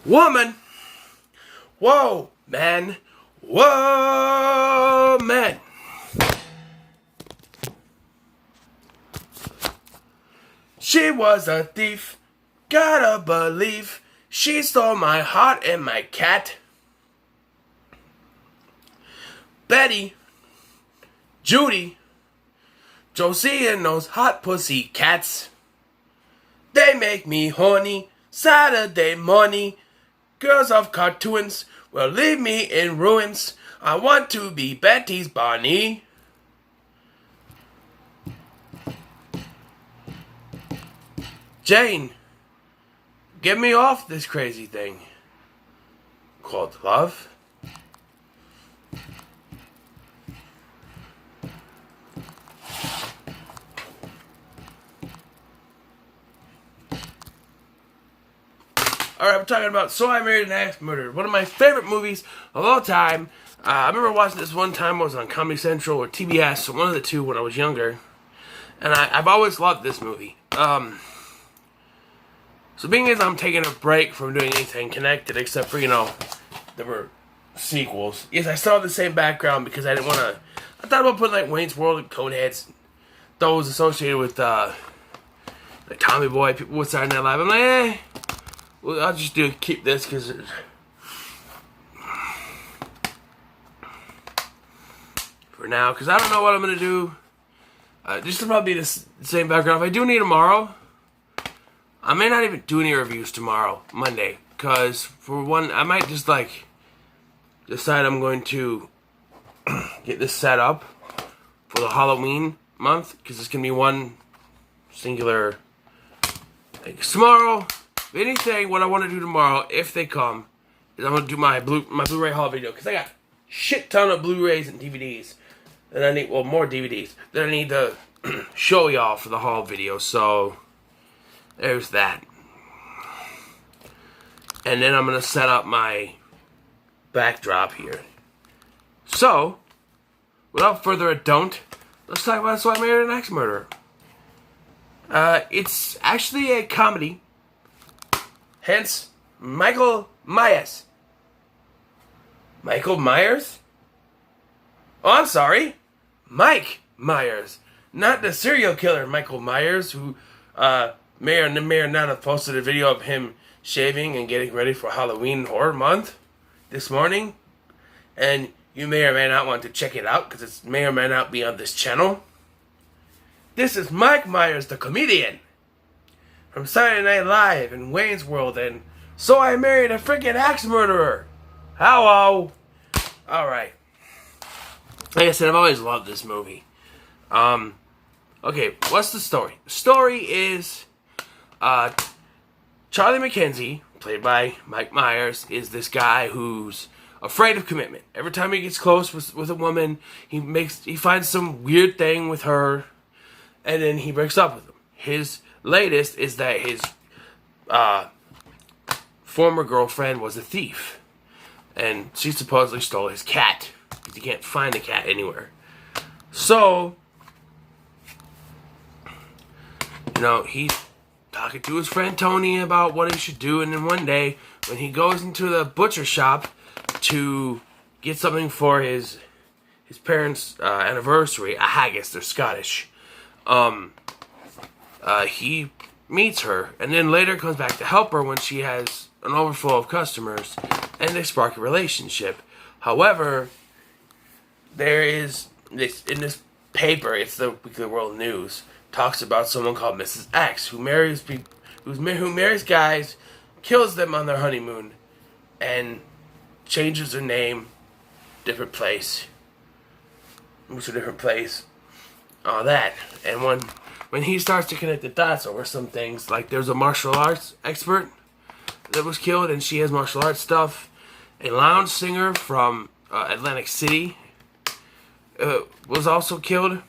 Woman! Whoa, man! Whoa, man! She was a thief, gotta believe. She stole my heart and my cat. Betty, Judy, Josie and those hot pussy cats. They make me horny Saturday morning. Girls of cartoons will leave me in ruins. I want to be Betty's Barney. Jane, get me off this crazy thing called love. Alright, we're talking about So I Married an Axe Murderer. One of my favorite movies of all time. I remember watching this one time. I was on Comedy Central or TBS, one of the two when I was younger. And I've always loved this movie. So being as I'm taking a break from doing anything connected, except for, there were sequels. Yes, I still have the same background because I didn't want to... I thought about putting, like, Wayne's World and Coneheads. Those associated with, like, Tommy Boy, people with Saturday Night Live. I'm like, well, I'll just keep this because... For now, because I don't know what I'm going to do. This will probably be the same background. If I do need tomorrow... I may not even do any reviews tomorrow, Monday, because for one, I might just decide I'm going to get this set up for the Halloween month, because it's going to be one singular, tomorrow, anything, what I want to do tomorrow, if they come, is I'm going to do my Blu-ray haul video, because I got a shit ton of Blu-rays and DVDs, and I need, more DVDs, that I need to show y'all for the haul video, so... There's that. And then I'm going to set up my backdrop here. So, without further ado, let's talk about So I Married an Axe Murderer. It's actually a comedy. Hence, Michael Myers. Michael Myers? Oh, I'm sorry. Mike Myers. Not the serial killer Michael Myers, who, may or not have posted a video of him shaving and getting ready for Halloween Horror Month this morning. And you may or may not want to check it out because it may or may not be on this channel. This is Mike Myers, the comedian, from Saturday Night Live and Wayne's World and So I Married a Freaking Axe Murderer. Hello. Alright. Like I said, I've always loved this movie. Okay, what's the story? The story is... Charlie McKenzie, played by Mike Myers, is this guy who's afraid of commitment. Every time he gets close with a woman, he finds some weird thing with her, and then he breaks up with them. His latest is that his former girlfriend was a thief, and she supposedly stole his cat, because he can't find the cat anywhere. So, he's talking to his friend Tony about what he should do, and then one day, when he goes into the butcher shop to get something for his parents' anniversary, a haggis, they're Scottish, he meets her, and then later comes back to help her when she has an overflow of customers, and they spark a relationship. However, there is this, in this paper, it's the Weekly World News, talks about someone called Mrs. X who marries guys, kills them on their honeymoon, and changes their name, different place, moves to a different place, all that. And when he starts to connect the dots over some things, like there's a martial arts expert that was killed, and she has martial arts stuff. A lounge singer from Atlantic City was also killed.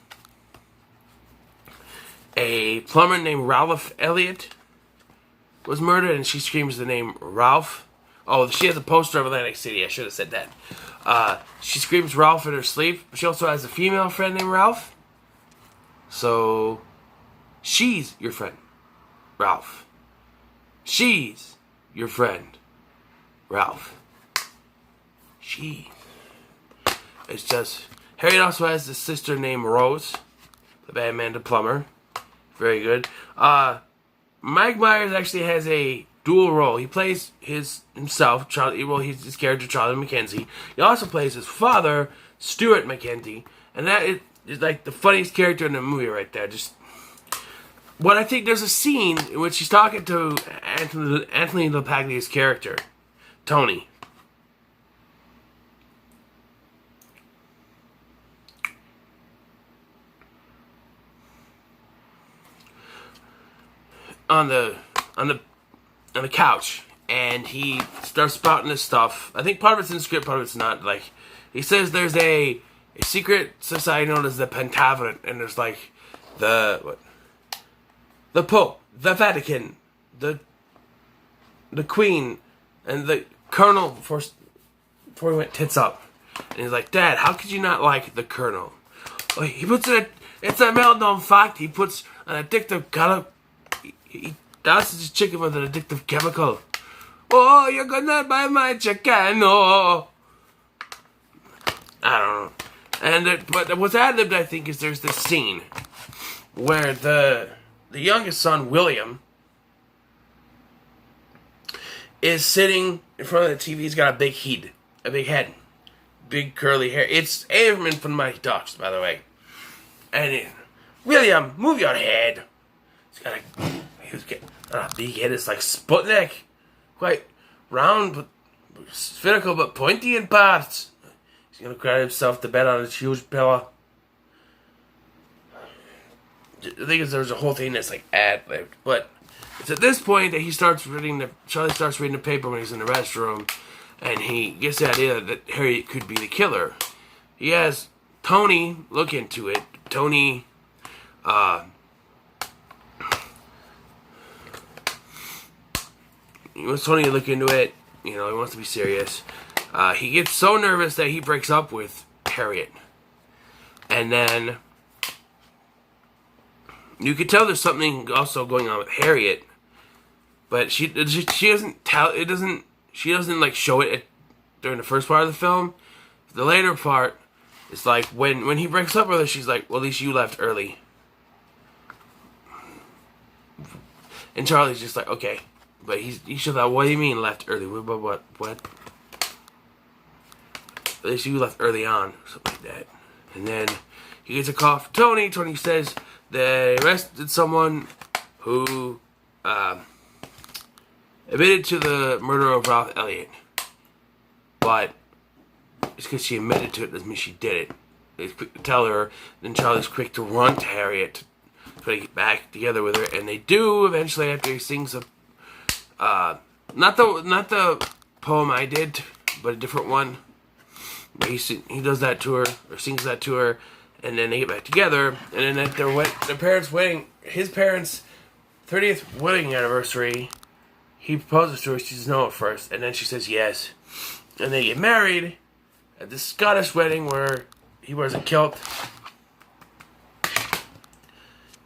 A plumber named Ralph Elliott was murdered, and she screams the name Ralph. Oh, she has a poster of Atlantic City. I should have said that. She screams Ralph in her sleep. She also has a female friend named Ralph. So, she's your friend, Ralph. She's your friend, Ralph. It's just... Harriet also has a sister named Rose, the by Amanda Plummer. Very good. Mike Myers actually has a dual role. He plays himself, he's his character, Charlie McKenzie. He also plays his father, Stuart McKenzie. And that is like the funniest character in the movie right there. Just... But I think there's a scene in which he's talking to Anthony LaPaglia's character, Tony. On the couch, and he starts spouting this stuff. I think part of it's in the script, part of it's not. Like, he says there's a secret society known as the Pentaverate, and there's like the Pope, the Vatican, the Queen, and the Colonel before he went tits up. And he's like, Dad, how could you not like the Colonel? Well, he puts it's a well-known fact. He puts an addictive he dances his chicken with an addictive chemical. Oh, you're gonna buy my chicken, oh. I don't know. And but what's ad-libbed, I think, is there's this scene where the youngest son, William, is sitting in front of the TV. He's got a big head, big curly hair. It's Averman from Mighty Ducks, by the way. And William, move your head. He's got a big head. It's like Sputnik, quite round, but spherical, but pointy in parts. He's gonna cry himself to bed on his huge pillow. The thing is, there's a whole thing that's like ad-libbed, but it's at this point that Charlie starts reading the paper when he's in the restroom, and he gets the idea that Harriet could be the killer. He has Tony look into it. Tony, he wants Tony to look into it. You know, he wants to be serious. He gets so nervous that he breaks up with Harriet. And then you could tell there's something also going on with Harriet, but she doesn't tell. She doesn't like show it during the first part of the film. The later part is like when he breaks up with her, she's like, "Well, at least you left early." And Charlie's just like, "Okay." But he should have, what do you mean left early? What? At least you left early on, something like that. And then he gets a call from Tony. Tony says they arrested someone who admitted to the murder of Ralph Elliott. But it's because she admitted to it doesn't mean she did it. He's quick to tell her. Then Charlie's quick to run to Harriet to try to get back together with her. And they do eventually after he sings not the poem I did, but a different one. But he does that to her, or sings that to her, and then they get back together. And then at their parents' wedding, his parents' 30th wedding anniversary, he proposes to her. She says no at first, and then she says yes. And they get married at this Scottish wedding where he wears a kilt.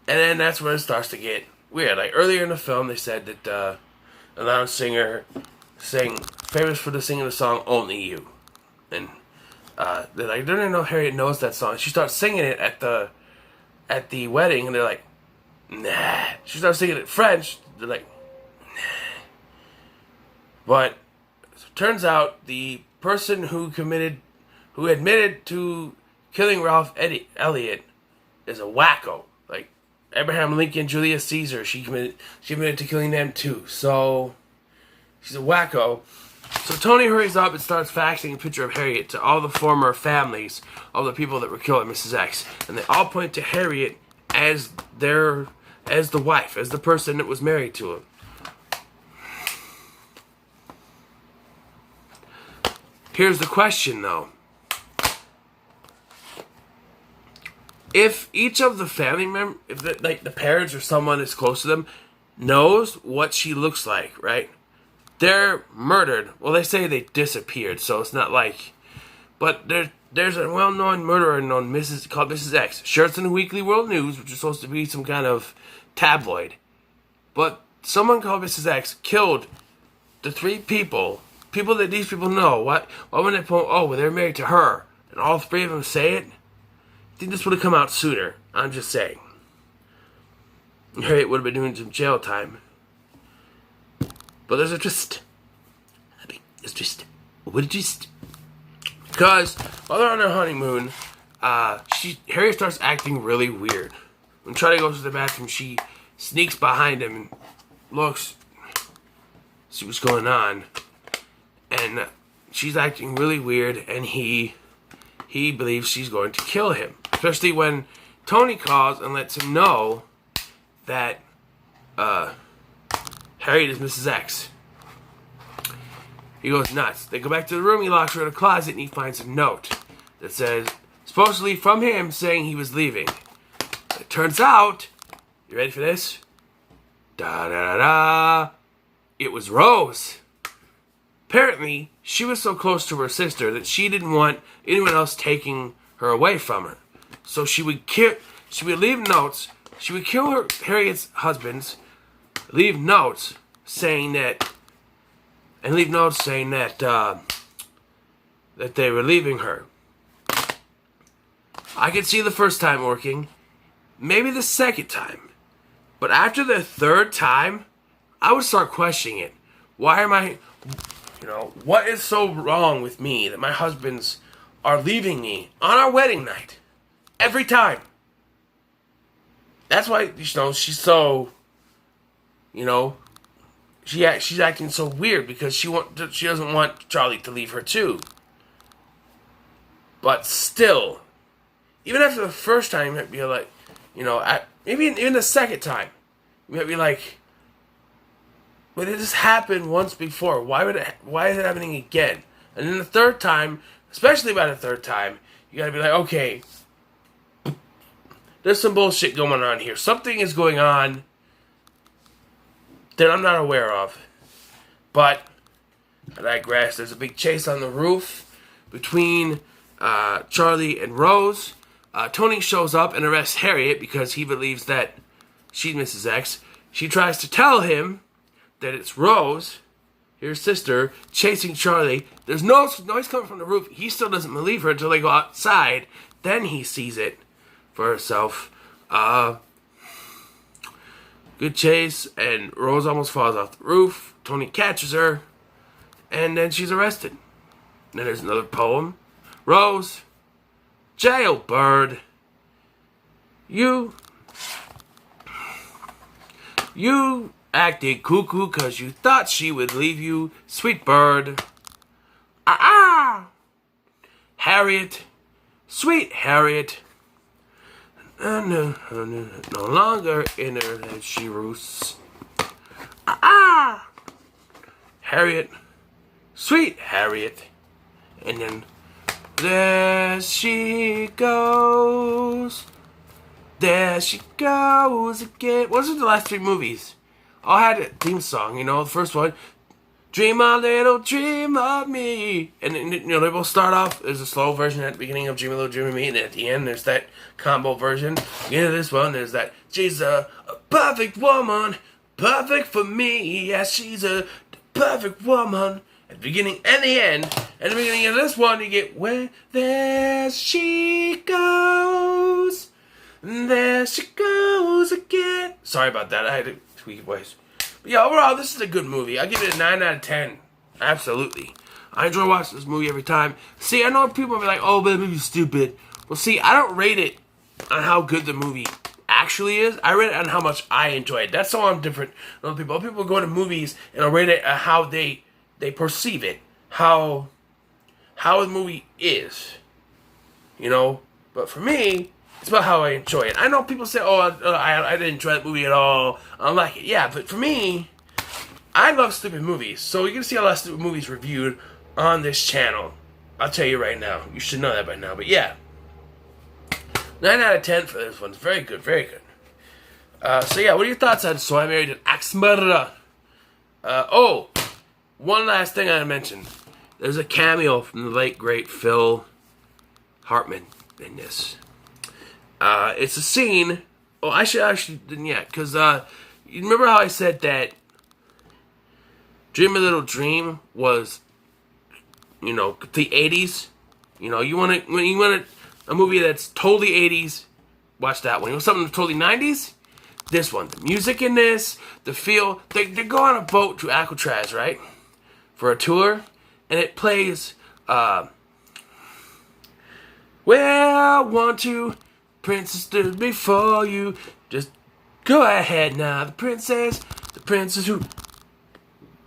And then that's where it starts to get weird. Like earlier in the film, they said that a lounge singer sang, famous for the singing the song "Only You," and they're like, they don't even know Harriet knows that song. She starts singing it at the wedding, and they're like, nah. She starts singing it French. They're like, nah. But turns out the person who admitted to killing Ralph Elliott is a wacko. Like Abraham Lincoln, Julius Caesar, she admitted to killing them too. So she's a wacko. So Tony hurries up and starts faxing a picture of Harriet to all the former families of the people that were killed at Mrs. X, and they all point to Harriet as the wife, as the person that was married to him. Here's the question, though. If each of the family members, the parents or someone that's close to them, knows what she looks like, right? They're murdered. Well, they say they disappeared, so it's not like... But there's a well-known murderer called Mrs. X. Sure, it's in the Weekly World News, which is supposed to be some kind of tabloid. But someone called Mrs. X killed the three people, people that these people know. Why wouldn't they point, oh, well, they're married to her, and all three of them say it? I think this would have come out sooner. I'm just saying. Harriet would have been doing some jail time. But there's a twist. There's a twist. What a twist. Because while they're on their honeymoon, Harriet starts acting really weird. When Charlie goes to the bathroom, she sneaks behind him and looks, see what's going on. And she's acting really weird, and he believes she's going to kill him. Especially when Tony calls and lets him know that Harriet is Mrs. X. He goes nuts. They go back to the room, he locks her in a closet, and he finds a note that says, supposedly from him, saying he was leaving. It turns out, you ready for this? Da-da-da-da. It was Rose. Apparently, she was so close to her sister that she didn't want anyone else taking her away from her. So she would leave notes. She would kill Harriet's husbands, leave notes saying that that they were leaving her. I could see the first time working, maybe the second time, but after the third time, I would start questioning it. Why am I, what is so wrong with me that my husbands are leaving me on our wedding night every time? That's why, she's so, she's acting so weird because she doesn't want Charlie to leave her too. But still, even after the first time, you might be like, maybe even the second time, you might be like, but it just happened once before. Why is it happening again? And then the third time, especially by the third time, you gotta be like, okay, there's some bullshit going on here. Something is going on that I'm not aware of. But I digress. There's a big chase on the roof between Charlie and Rose. Tony shows up and arrests Harriet because he believes that she's Mrs. X. She tries to tell him that it's Rose, his sister, chasing Charlie. There's no noise coming from the roof. He still doesn't believe her until they go outside. Then he sees it for herself. Good chase, and Rose almost falls off the roof. Tony catches her, and then she's arrested. And then there's another poem. Rose, jailbird, you acted cuckoo 'cause you thought she would leave you, sweet bird. Harriet, sweet Harriet, no longer in her head she roosts. Harriet, sweet Harriet. And then, there she goes. There she goes again. What was the last three movies? All had a theme song, the first one, dream a little dream of me. And they both start off, there's a slow version at the beginning of Dream a Little Dream of Me, and at the end there's that combo version. This one, there's that, she's a perfect woman, perfect for me. Yeah, she's a perfect woman. At the beginning and the end. At the beginning of this one, you get, where there she goes. There she goes again. Sorry about that. I had to tweak voice. But yeah, overall, this is a good movie. I give it a 9 out of 10. Absolutely. I enjoy watching this movie every time. See, I know people will be like, oh, but the movie's stupid. Well, see, I don't rate it on how good the movie actually is. I rate it on how much I enjoy it. That's how I'm different than other people. Other people go to movies and I'll rate it on how they perceive it. How the movie is. But for me, it's about how I enjoy it. I know people say, oh, I didn't enjoy that movie at all. I don't like it. Yeah, but for me, I love stupid movies. So you're going to see a lot of stupid movies reviewed on this channel. I'll tell you right now. You should know that by now. But yeah. 9 out of 10 for this one. It's very good. Very good. So yeah, what are your thoughts on So I Married an Axe Murderer? One last thing I mentioned. There's a cameo from the late, great Phil Hartman in this. It's a scene. Oh, I didn't yet. Because, you remember how I said that Dream a Little Dream was the 80s. You want a movie that's totally 80s, watch that one. You want something totally 90s? This one. The music in this, the feel. They go on a boat to Alcatraz, right? For a tour. And it plays, well, 1, 2, princess stood before you. Just go ahead now, the princess who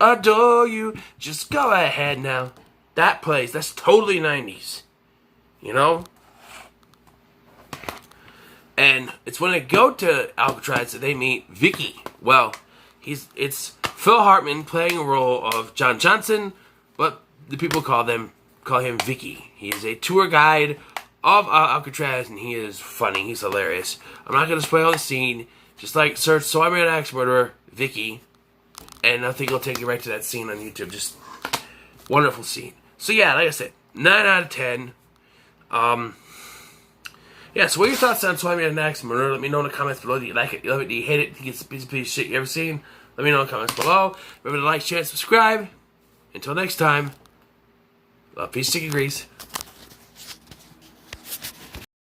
adore you. Just go ahead now. That plays. That's totally 90s. And it's when they go to Alcatraz that they meet Vicky. Well, it's Phil Hartman playing a role of John Johnson, but the people call him Vicky. He is a tour guide of Alcatraz, and he is funny. He's hilarious. I'm not going to spoil the scene. Just search "So I Married an Axe Murderer" Vicky, and I think it'll take you right to that scene on YouTube. Just wonderful scene. So yeah, like I said, 9 out of 10. Yeah, so what are your thoughts on "So I Married an Axe Murderer"? Let me know in the comments below. Do you like it? You love it? Do you hate it? Do you think it's a piece of shit you ever seen? Let me know in the comments below. Remember to like, share, and subscribe. Until next time, love, peace, chicken grease.